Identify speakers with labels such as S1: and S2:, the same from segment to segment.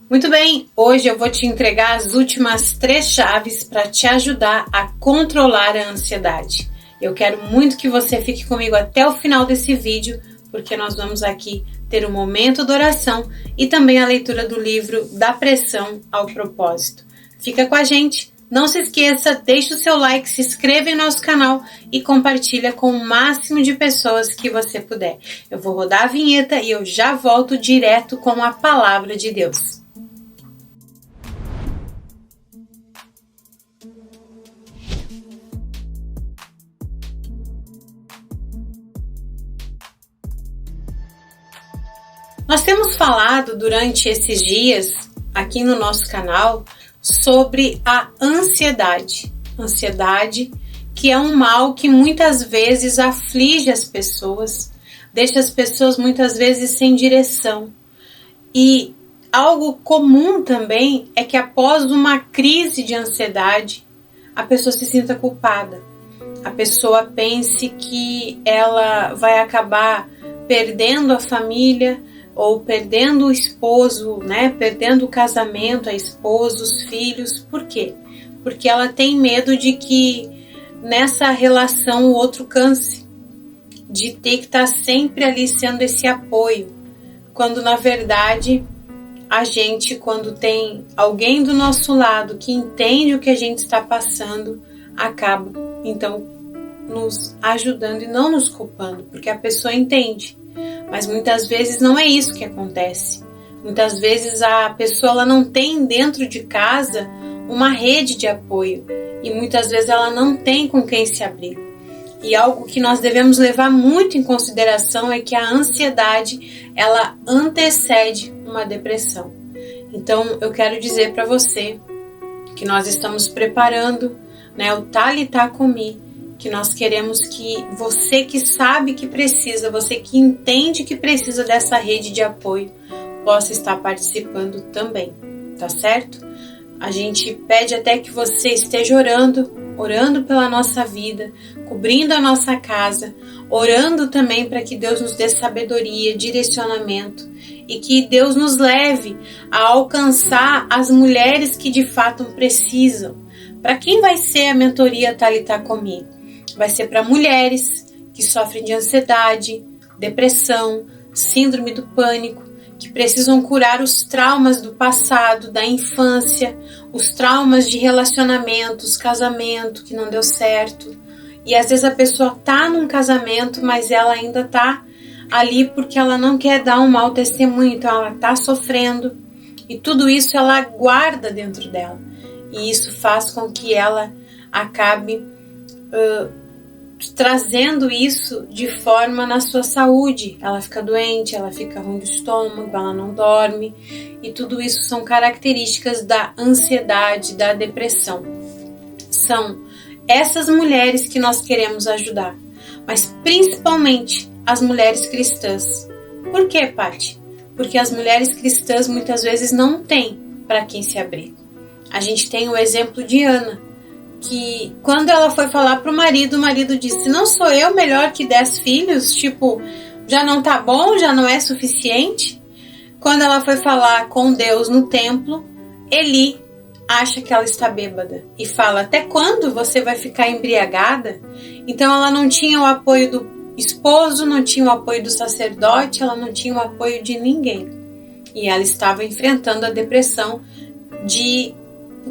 S1: Muito bem, hoje eu vou te entregar as últimas 3 chaves para te ajudar a controlar a ansiedade. Eu quero muito que você fique comigo até o final desse vídeo, porque nós vamos aqui ter um momento de oração e também a leitura do livro Da Pressão ao Propósito. Fica com a gente, não se esqueça, deixa o seu like, se inscreva em nosso canal e compartilha com o máximo de pessoas que você puder. Eu vou rodar a vinheta e eu já volto direto com a palavra de Deus. Nós temos falado durante esses dias aqui no nosso canal sobre a ansiedade. Ansiedade que é um mal que muitas vezes aflige as pessoas, deixa as pessoas muitas vezes sem direção. E algo comum também é que após uma crise de ansiedade, a pessoa se sinta culpada. A pessoa pense que ela vai acabar perdendo a família, ou perdendo o esposo, né? Perdendo o casamento, a esposa, os filhos. Por quê? Porque ela tem medo de que nessa relação o outro canse, de ter que estar sempre ali sendo esse apoio, quando na verdade a gente, quando tem alguém do nosso lado que entende o que a gente está passando, acaba então nos ajudando e não nos culpando, porque a pessoa entende. Mas muitas vezes não é isso que acontece. Muitas vezes a pessoa ela não tem dentro de casa uma rede de apoio e muitas vezes ela não tem com quem se abrir. E algo que nós devemos levar muito em consideração é que a ansiedade ela antecede uma depressão. Então eu quero dizer para você que nós estamos preparando, né, o Talitá Comi, que nós queremos que você que sabe que precisa, você que entende que precisa dessa rede de apoio, possa estar participando também, tá certo? A gente pede até que você esteja orando pela nossa vida, cobrindo a nossa casa, orando também para que Deus nos dê sabedoria, direcionamento e que Deus nos leve a alcançar as mulheres que de fato precisam. Para quem vai ser a mentoria Talitá Comi? Vai ser para mulheres que sofrem de ansiedade, depressão, síndrome do pânico, que precisam curar os traumas do passado, da infância, os traumas de relacionamentos, casamento que não deu certo. E às vezes a pessoa tá num casamento, mas ela ainda tá ali porque ela não quer dar um mau testemunho, então ela tá sofrendo. E tudo isso ela guarda dentro dela. E isso faz com que ela acabe trazendo isso de forma na sua saúde. Ela fica doente, ela fica ruim do estômago, ela não dorme, e tudo isso são características da ansiedade, da depressão. São essas mulheres que nós queremos ajudar, mas principalmente as mulheres cristãs. Por quê, Paty? Porque as mulheres cristãs muitas vezes não têm para quem se abrir. A gente tem o exemplo de Ana, que quando ela foi falar pro marido, o marido disse: não sou eu melhor que 10 filhos? Tipo, já não tá bom? Já não é suficiente? Quando ela foi falar com Deus no templo, Eli acha que ela está bêbada e fala: até quando você vai ficar embriagada? Então ela não tinha o apoio do esposo, não tinha o apoio do sacerdote, ela não tinha o apoio de ninguém. E ela estava enfrentando a depressão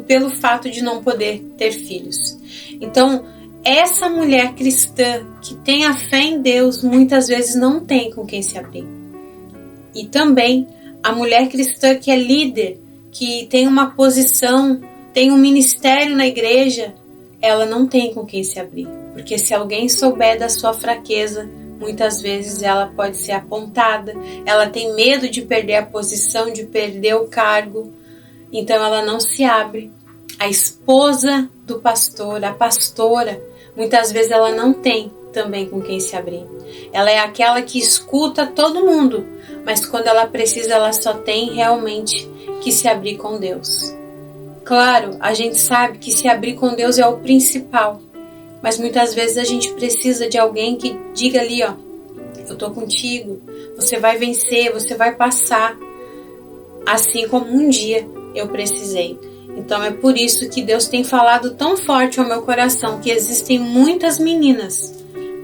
S1: pelo fato de não poder ter filhos. Então, essa mulher cristã que tem a fé em Deus, muitas vezes não tem com quem se abrir. E também a mulher cristã que é líder, que tem uma posição, tem um ministério na igreja, ela não tem com quem se abrir. Porque se alguém souber da sua fraqueza, muitas vezes ela pode ser apontada, ela tem medo de perder a posição, de perder o cargo. Então ela não se abre. A esposa do pastor, a pastora, muitas vezes ela não tem também com quem se abrir. Ela é aquela que escuta todo mundo, mas quando ela precisa, ela só tem realmente que se abrir com Deus. Claro, a gente sabe que se abrir com Deus é o principal, mas muitas vezes a gente precisa de alguém que diga ali, ó, eu tô contigo, você vai vencer, você vai passar. assim como um dia eu precisei. Então é por isso que Deus tem falado tão forte ao meu coração que existem muitas meninas,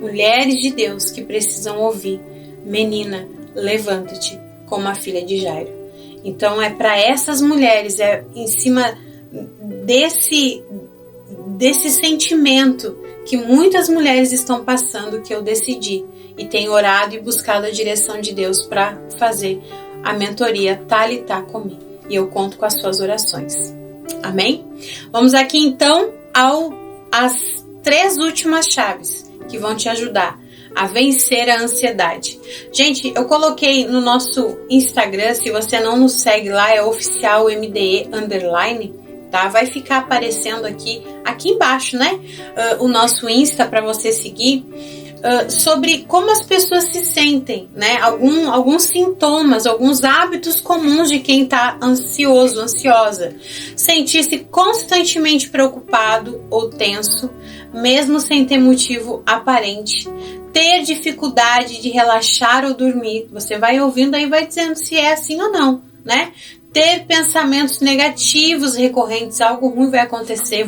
S1: mulheres de Deus que precisam ouvir: menina, levanta-te, como a filha de Jairo. Então é para essas mulheres, é em cima desse sentimento que muitas mulheres estão passando que eu decidi e tenho orado e buscado a direção de Deus para fazer a mentoria Talitá Comi. E eu conto com as suas orações. Amém? Vamos aqui então às 3 últimas chaves que vão te ajudar a vencer a ansiedade. Gente, eu coloquei no nosso Instagram, se você não nos segue lá, é oficial MDE _, tá? Vai ficar aparecendo aqui embaixo, né? O nosso Insta para você seguir. Sobre como as pessoas se sentem, né? Alguns sintomas, alguns hábitos comuns de quem está ansioso, ansiosa. Sentir-se constantemente preocupado ou tenso, mesmo sem ter motivo aparente. Ter dificuldade de relaxar ou dormir. Você vai ouvindo aí, vai dizendo se é assim ou não, né? Ter pensamentos negativos recorrentes, algo ruim vai acontecer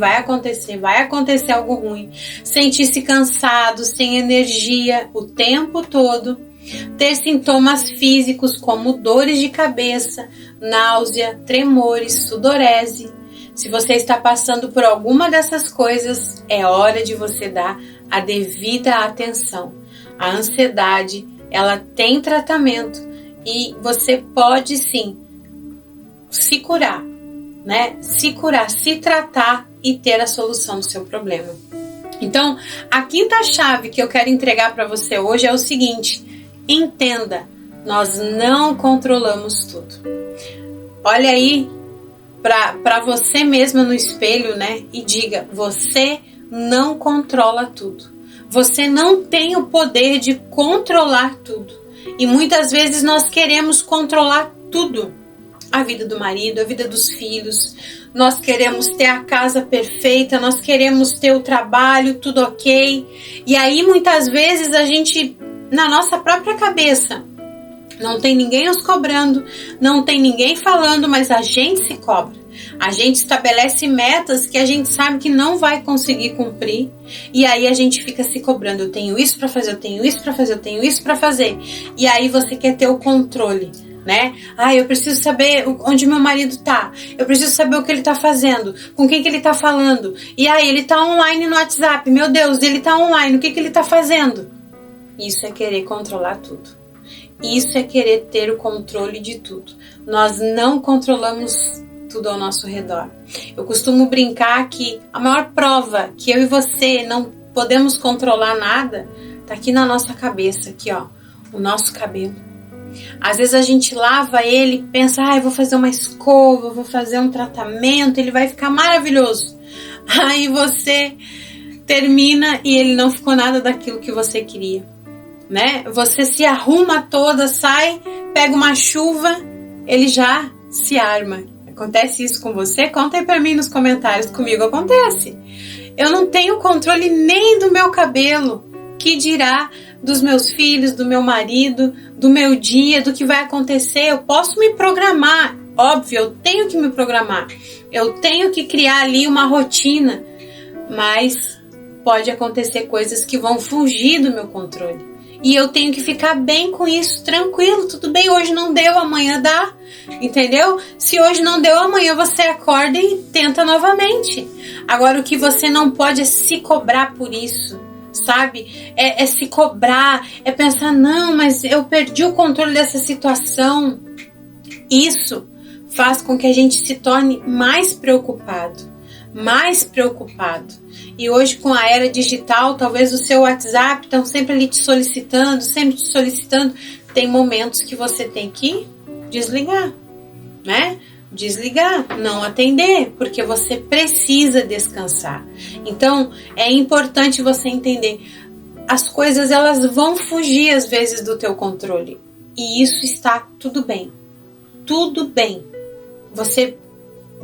S1: algo ruim. Sentir-se cansado, sem energia o tempo todo. Ter sintomas físicos como dores de cabeça, náusea, tremores, sudorese. Se você está passando por alguma dessas coisas, é hora de você dar a devida atenção. A ansiedade, ela tem tratamento e você pode sim se curar, né? Se curar, se tratar e ter a solução do seu problema. Então, a quinta chave que eu quero entregar para você hoje é o seguinte: entenda, nós não controlamos tudo. Olha aí para você mesma no espelho, né? E diga: você não controla tudo. Você não tem o poder de controlar tudo. E muitas vezes nós queremos controlar tudo. A vida do marido, a vida dos filhos, nós queremos ter a casa perfeita, nós queremos ter o trabalho, tudo ok. E aí muitas vezes a gente, na nossa própria cabeça, não tem ninguém nos cobrando, não tem ninguém falando, mas a gente se cobra. A gente estabelece metas que a gente sabe que não vai conseguir cumprir. E aí a gente fica se cobrando: eu tenho isso para fazer, eu tenho isso para fazer, eu tenho isso para fazer. E aí você quer ter o controle, né? Eu preciso saber onde meu marido tá. Eu preciso saber o que ele tá fazendo, com quem que ele tá falando. E aí ele tá online no WhatsApp. Meu Deus, ele tá online, o que que ele tá fazendo? Isso é querer controlar tudo. Isso é querer ter o controle de tudo. Nós não controlamos tudo ao nosso redor. Eu costumo brincar que a maior prova que eu e você não podemos controlar nada tá aqui na nossa cabeça, aqui ó, o nosso cabelo. Às vezes a gente lava ele e pensa: eu vou fazer uma escova, vou fazer um tratamento, ele vai ficar maravilhoso. Aí você termina e ele não ficou nada daquilo que você queria, né? Você se arruma toda, sai, pega uma chuva, ele já se arma. Acontece isso com você? Conta aí pra mim nos comentários. Comigo acontece. Eu não tenho controle nem do meu cabelo, que dirá dos meus filhos, do meu marido, do meu dia, do que vai acontecer. Eu posso me programar, óbvio, eu tenho que me programar, eu tenho que criar ali uma rotina, mas pode acontecer coisas que vão fugir do meu controle. E eu tenho que ficar bem com isso, tranquilo, tudo bem, hoje não deu, amanhã dá, entendeu? Se hoje não deu, amanhã você acorda e tenta novamente. Agora, o que você não pode é se cobrar por isso, sabe? É se cobrar, é pensar: não, mas eu perdi o controle dessa situação. Isso faz com que a gente se torne mais preocupado. E hoje, com a era digital, talvez o seu WhatsApp estão sempre ali te solicitando, tem momentos que você tem que desligar, né? Desligar, não atender, porque você precisa descansar. Então, é importante você entender: as coisas elas vão fugir às vezes do teu controle, e isso está tudo bem. Tudo bem. Você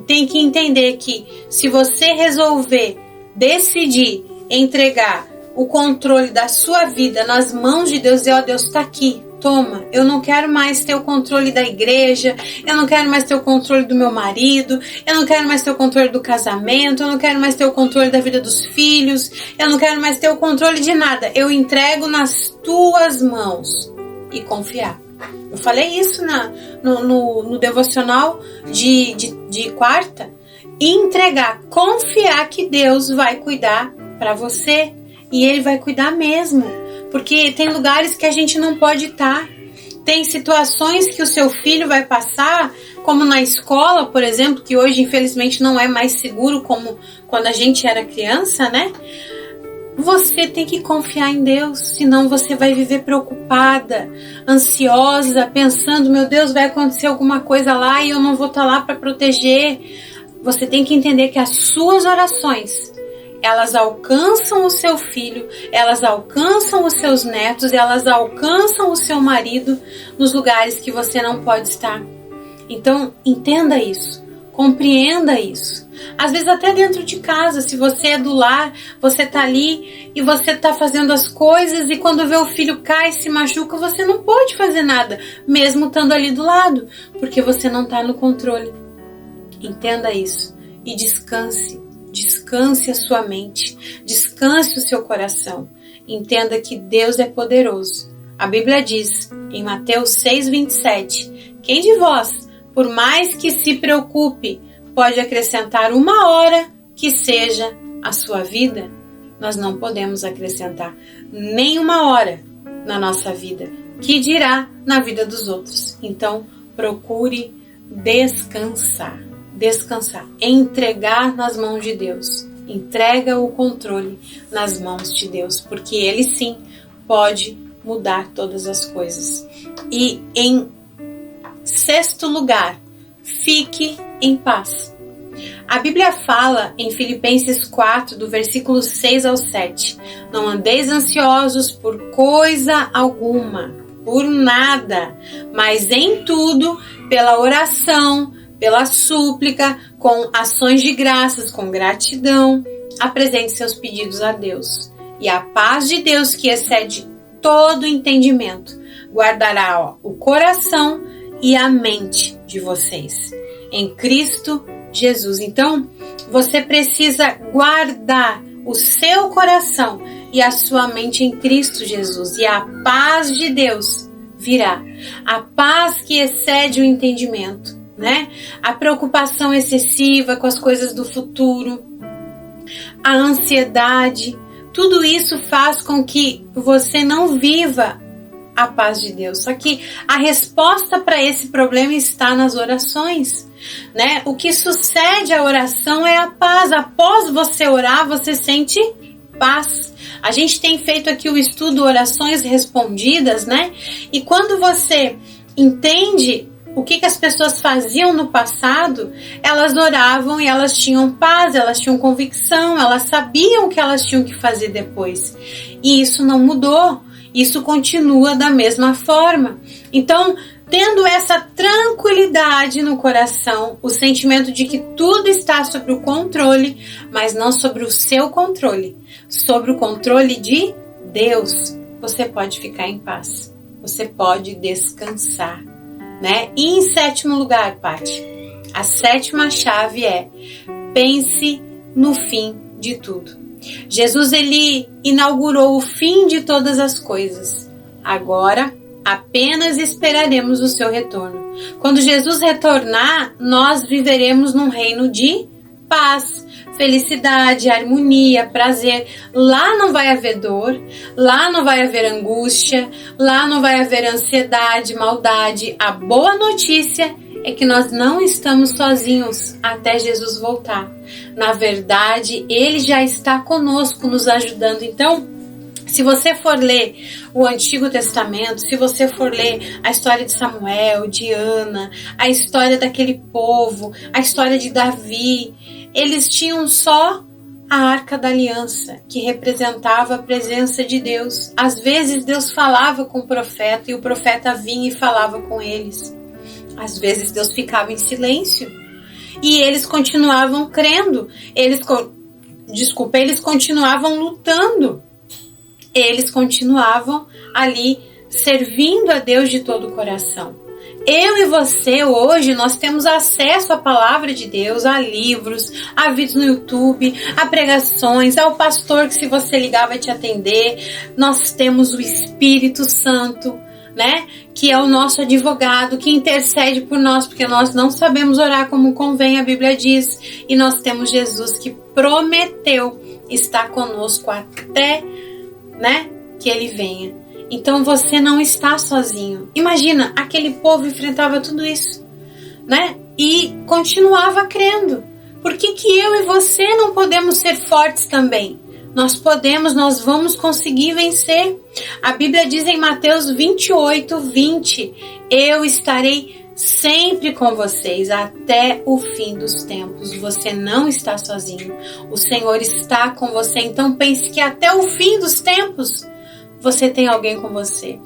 S1: tem que entender que se você resolver decidir entregar o controle da sua vida nas mãos de Deus, Deus está aqui, toma, eu não quero mais ter o controle da igreja, eu não quero mais ter o controle do meu marido, eu não quero mais ter o controle do casamento, eu não quero mais ter o controle da vida dos filhos, eu não quero mais ter o controle de nada, eu entrego nas tuas mãos e confiar. Eu falei isso no devocional de quarta. Entregar, confiar que Deus vai cuidar para você e Ele vai cuidar mesmo, porque tem lugares que a gente não pode estar, tem situações que o seu filho vai passar, como na escola, por exemplo, que hoje infelizmente não é mais seguro como quando a gente era criança, né? Você tem que confiar em Deus, senão você vai viver preocupada, ansiosa, pensando, meu Deus, vai acontecer alguma coisa lá e eu não vou estar lá para proteger. Você tem que entender que as suas orações, elas alcançam o seu filho, elas alcançam os seus netos, elas alcançam o seu marido nos lugares que você não pode estar. Então, entenda isso, compreenda isso. Às vezes até dentro de casa, se você é do lar, você tá ali e você tá fazendo as coisas e quando vê o filho cai, se machuca, você não pode fazer nada, mesmo estando ali do lado, porque você não tá no controle. Entenda isso e descanse a sua mente, descanse o seu coração. Entenda que Deus é poderoso. A Bíblia diz em Mateus 6:27, quem de vós, por mais que se preocupe, pode acrescentar 1 hora que seja a sua vida? Nós não podemos acrescentar nem 1 hora na nossa vida, que dirá na vida dos outros. Então, procure descansar, entregar nas mãos de Deus. Entrega o controle nas mãos de Deus, porque Ele sim pode mudar todas as coisas. E em 6º lugar, fique em paz. A Bíblia fala em Filipenses 4, do versículo 6 ao 7, não andeis ansiosos por coisa alguma, por nada, mas em tudo, pela oração, pela súplica, com ações de graças, com gratidão, apresente seus pedidos a Deus. E a paz de Deus, que excede todo entendimento, guardará o coração e a mente de vocês, em Cristo Jesus. Então, você precisa guardar o seu coração e a sua mente em Cristo Jesus, e a paz de Deus virá. A paz que excede o entendimento, né? A preocupação excessiva com as coisas do futuro, a ansiedade, tudo isso faz com que você não viva a paz de Deus. Só que a resposta para esse problema está nas orações, né? O que sucede à oração é a paz. Após você orar, você sente paz. A gente tem feito aqui o estudo Orações Respondidas, né? E quando você entende o que as pessoas faziam no passado, elas oravam e elas tinham paz, elas tinham convicção, elas sabiam o que elas tinham que fazer depois. E isso não mudou, isso continua da mesma forma. Então, tendo essa tranquilidade no coração, o sentimento de que tudo está sob o controle, mas não sobre o seu controle, sobre o controle de Deus, você pode ficar em paz, você pode descansar, né? E em 7º lugar, Paty, a 7ª chave é: pense no fim de tudo. Jesus, ele inaugurou o fim de todas as coisas. Agora, apenas esperaremos o seu retorno. Quando Jesus retornar, nós viveremos num reino de paz, felicidade, harmonia, prazer. Lá não vai haver dor, lá não vai haver angústia, lá não vai haver ansiedade, maldade. A boa notícia é que nós não estamos sozinhos até Jesus voltar. Na verdade, Ele já está conosco, nos ajudando. Então, se você for ler o Antigo Testamento, se você for ler a história de Samuel, de Ana, a história daquele povo, a história de Davi, eles tinham só a Arca da Aliança, que representava a presença de Deus. Às vezes Deus falava com o profeta e o profeta vinha e falava com eles. Às vezes Deus ficava em silêncio e eles continuavam crendo, eles continuavam lutando, eles continuavam ali servindo a Deus de todo o coração. Eu e você hoje, nós temos acesso à palavra de Deus, a livros, a vídeos no YouTube, a pregações, ao pastor que se você ligar vai te atender. Nós temos o Espírito Santo, né? Que é o nosso advogado, que intercede por nós, porque nós não sabemos orar como convém, a Bíblia diz. E nós temos Jesus que prometeu estar conosco até, né, que ele venha. Então você não está sozinho. Imagina, aquele povo enfrentava tudo isso, né? E continuava crendo. Por que eu e você não podemos ser fortes também? Nós podemos, nós vamos conseguir vencer. A Bíblia diz em Mateus 28:20, eu estarei sempre com vocês até o fim dos tempos. Você não está sozinho. O Senhor está com você. Então pense que até o fim dos tempos você tem alguém com você.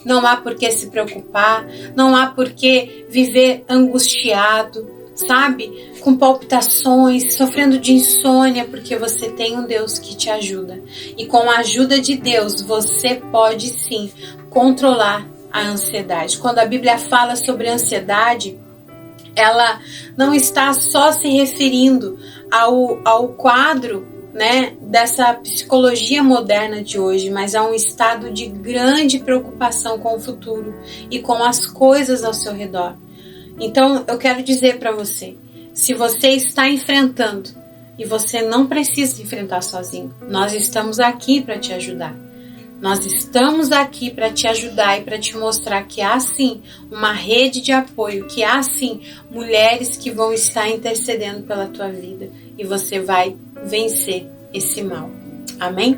S1: Não há por que se preocupar, não há por que viver angustiado, sabe? Com palpitações, sofrendo de insônia, porque você tem um Deus que te ajuda. E com a ajuda de Deus, você pode sim controlar a ansiedade. Quando a Bíblia fala sobre ansiedade, ela não está só se referindo ao quadro, né, dessa psicologia moderna de hoje, mas há um estado de grande preocupação com o futuro e com as coisas ao seu redor. Então, eu quero dizer para você, se você está enfrentando, e você não precisa enfrentar sozinho, nós estamos aqui para te ajudar. Nós estamos aqui para te ajudar e para te mostrar que há sim uma rede de apoio, que há sim mulheres que vão estar intercedendo pela tua vida e você vai vencer esse mal. Amém?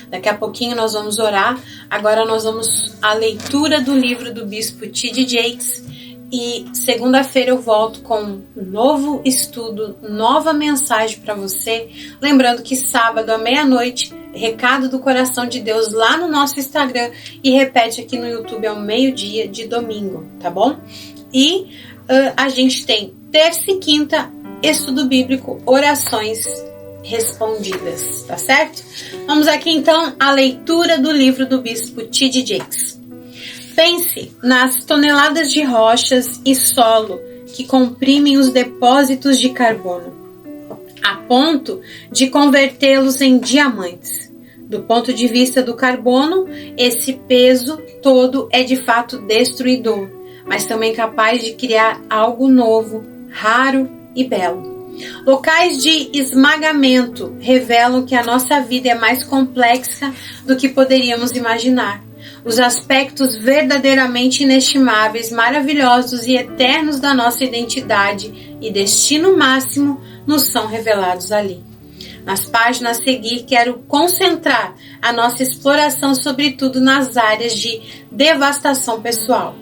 S1: Daqui a pouquinho nós vamos orar. Agora nós vamos à leitura do livro do Bispo T.D. Jakes e segunda-feira eu volto com um novo estudo, nova mensagem para você. Lembrando que sábado à meia-noite, Recado do Coração de Deus lá no nosso Instagram e repete aqui no YouTube ao meio-dia de domingo, tá bom? E a gente tem terça e quinta estudo bíblico, orações respondidas, tá certo? Vamos aqui então à leitura do livro do Bispo T.D. Jakes. Pense nas toneladas de rochas e solo que comprimem os depósitos de carbono, a ponto de convertê-los em diamantes. Do ponto de vista do carbono, esse peso todo é de fato destruidor, mas também capaz de criar algo novo, raro e belo. Locais de esmagamento revelam que a nossa vida é mais complexa do que poderíamos imaginar. Os aspectos verdadeiramente inestimáveis, maravilhosos e eternos da nossa identidade e destino máximo nos são revelados ali. Nas páginas a seguir, quero concentrar a nossa exploração sobretudo nas áreas de devastação pessoal.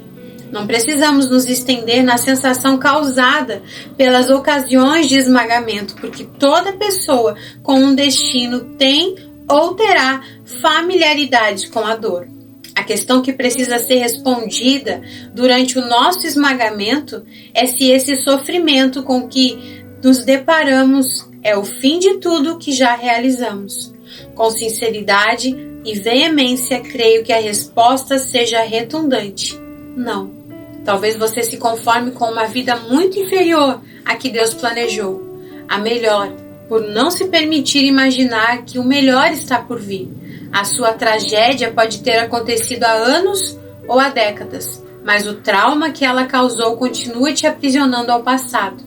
S1: Não precisamos nos estender na sensação causada pelas ocasiões de esmagamento, porque toda pessoa com um destino tem ou terá familiaridade com a dor. A questão que precisa ser respondida durante o nosso esmagamento é se esse sofrimento com que nos deparamos é o fim de tudo que já realizamos. Com sinceridade e veemência, creio que a resposta seja redundante. Não. Talvez você se conforme com uma vida muito inferior à que Deus planejou. A melhor, por não se permitir imaginar que o melhor está por vir. A sua tragédia pode ter acontecido há anos ou há décadas, mas o trauma que ela causou continua te aprisionando ao passado.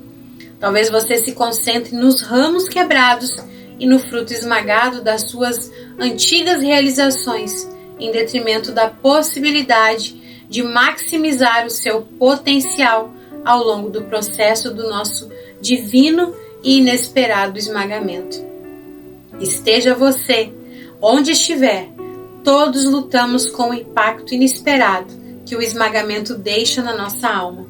S1: Talvez você se concentre nos ramos quebrados e no fruto esmagado das suas antigas realizações, em detrimento da possibilidade de maximizar o seu potencial ao longo do processo do nosso divino e inesperado esmagamento. Esteja você onde estiver, todos lutamos com o impacto inesperado que o esmagamento deixa na nossa alma.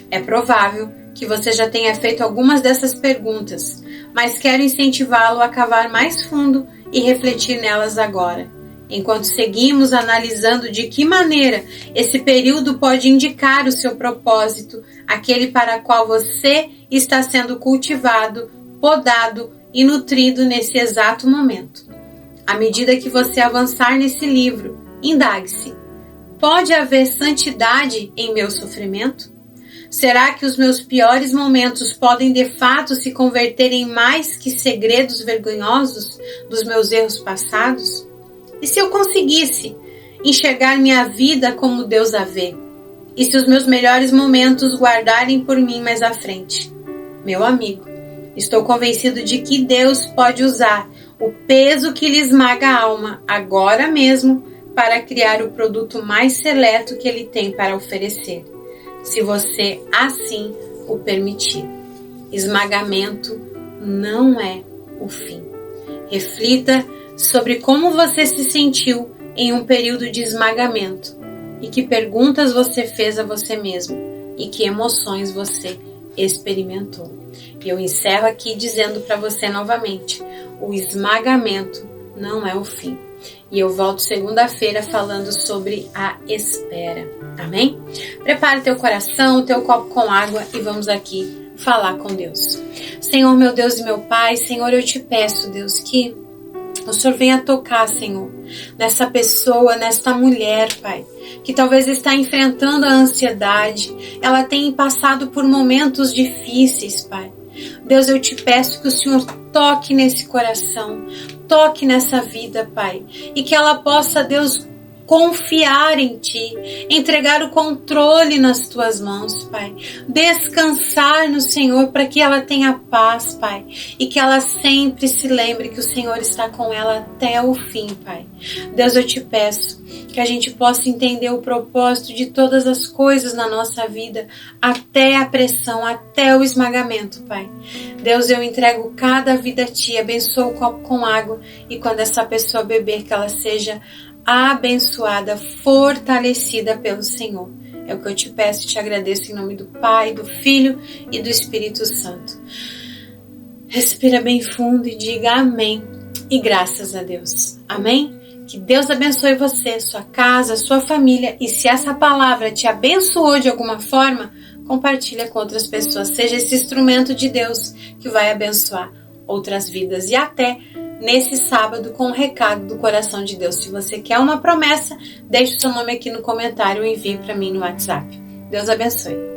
S1: É provável que você já tenha feito algumas dessas perguntas, mas quero incentivá-lo a cavar mais fundo e refletir nelas agora. Enquanto seguimos analisando de que maneira esse período pode indicar o seu propósito, aquele para qual você está sendo cultivado, podado e nutrido nesse exato momento. À medida que você avançar nesse livro, indague-se: Pode haver santidade em meu sofrimento? Será que os meus piores momentos podem de fato se converter em mais que segredos vergonhosos dos meus erros passados? E se eu conseguisse enxergar minha vida como Deus a vê? E se os meus melhores momentos guardarem por mim mais à frente? Meu amigo, estou convencido de que Deus pode usar o peso que lhe esmaga a alma agora mesmo para criar o produto mais seleto que Ele tem para oferecer, se você assim o permitir. Esmagamento não é o fim. Reflita sobre como você se sentiu em um período de esmagamento e que perguntas você fez a você mesmo e que emoções você experimentou. E eu encerro aqui dizendo para você novamente, o esmagamento não é o fim. E eu volto segunda-feira falando sobre a espera. Amém? Prepare teu coração, teu copo com água e vamos aqui falar com Deus. Senhor, meu Deus e meu Pai, Senhor, eu te peço, Deus, que o Senhor venha tocar, Senhor, nessa pessoa, nesta mulher, Pai, que talvez está enfrentando a ansiedade. Ela tem passado por momentos difíceis, Pai. Deus, eu te peço que o Senhor toque nesse coração, toque nessa vida, Pai, e que ela possa, Deus, confiar em Ti, entregar o controle nas Tuas mãos, Pai, descansar no Senhor para que ela tenha paz, Pai, e que ela sempre se lembre que o Senhor está com ela até o fim, Pai. Deus, eu te peço que a gente possa entender o propósito de todas as coisas na nossa vida, até a pressão, até o esmagamento, Pai. Deus, eu entrego cada vida a Ti, abençoa o copo com água e quando essa pessoa beber, que ela seja abençoada, fortalecida pelo Senhor. É o que eu te peço e te agradeço em nome do Pai, do Filho e do Espírito Santo. Respira bem fundo e diga amém e graças a Deus. Amém? Que Deus abençoe você, sua casa, sua família e se essa palavra te abençoou de alguma forma, compartilha com outras pessoas. Seja esse instrumento de Deus que vai abençoar outras vidas e até nesse sábado com o recado do coração de Deus. Se você quer uma promessa, deixe o seu nome aqui no comentário e envie para mim no WhatsApp. Deus abençoe.